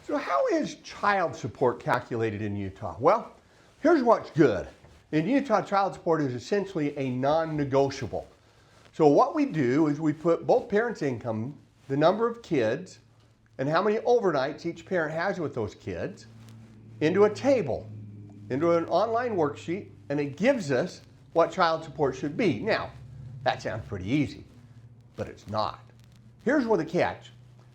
So how is child support calculated in Utah? Well, here's what's good. In Utah, child support is essentially a non-negotiable. So what we do is we put both parents' income, the number of kids, and how many overnights each parent has with those kids into a table, into an online worksheet, and it gives us what child support should be. Now, that sounds pretty easy, but it's not. Here's where the catch.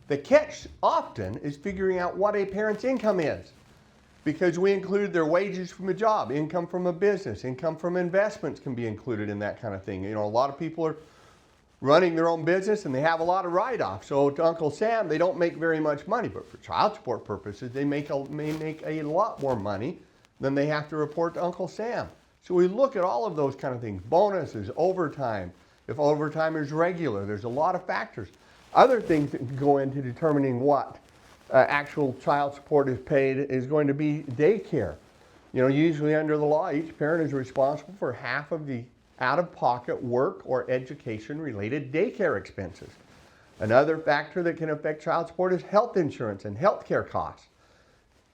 The catch often is figuring out what a parent's income is, because we include their wages from a job, income from a business, income from investments can be included in that kind of thing. You know, a lot of people are running their own business and they have a lot of write-offs. So to Uncle Sam, they don't make very much money, but for child support purposes, they may make a lot more money than they have to report to Uncle Sam. So we look at all of those kind of things, bonuses, overtime. If overtime is regular, there's a lot of factors. Other things that can go into determining what actual child support is paid is going to be daycare. You know, usually under the law, each parent is responsible for half of the out-of-pocket work or education-related daycare expenses. Another factor that can affect child support is health insurance and health care costs.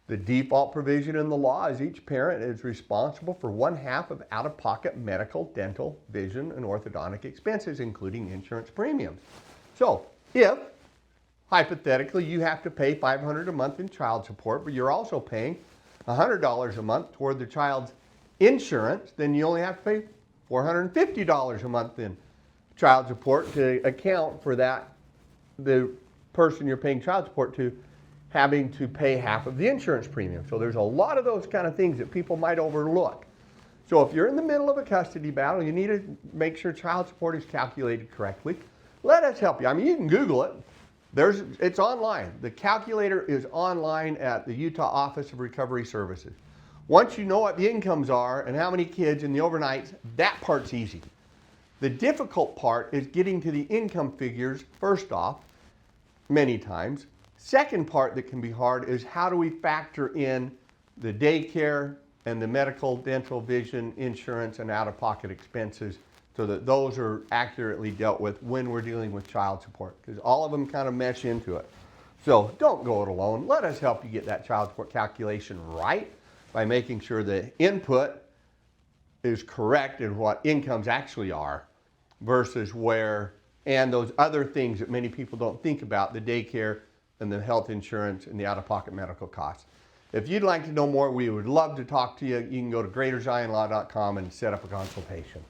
The default provision in the law is each parent is responsible for 1/2 of out-of-pocket medical, dental, vision, and orthodontic expenses, including insurance premiums. So, if, hypothetically, you have to pay $500 a month in child support, but you're also paying $100 a month toward the child's insurance, then you only have to pay $450 a month in child support to account for that, the person you're paying child support to having to pay half of the insurance premium. So there's a lot of those kind of things that people might overlook. So if you're in the middle of a custody battle, you need to make sure child support is calculated correctly. Let us help you. I mean, you can Google it. It's online. The calculator is online at the Utah Office of Recovery Services. Once you know what the incomes are and how many kids and the overnights, that part's easy. The difficult part is getting to the income figures, first off, many times. Second part that can be hard is how do we factor in the daycare and the medical, dental, vision, insurance, and out-of-pocket expenses so that those are accurately dealt with when we're dealing with child support, because all of them kind of mesh into it. So don't go it alone. Let us help you get that child support calculation right by making sure the input is correct in what incomes actually are versus where, and those other things that many people don't think about, the daycare and the health insurance and the out-of-pocket medical costs. If you'd like to know more, we would love to talk to you. You can go to greaterzionlaw.com and set up a consultation.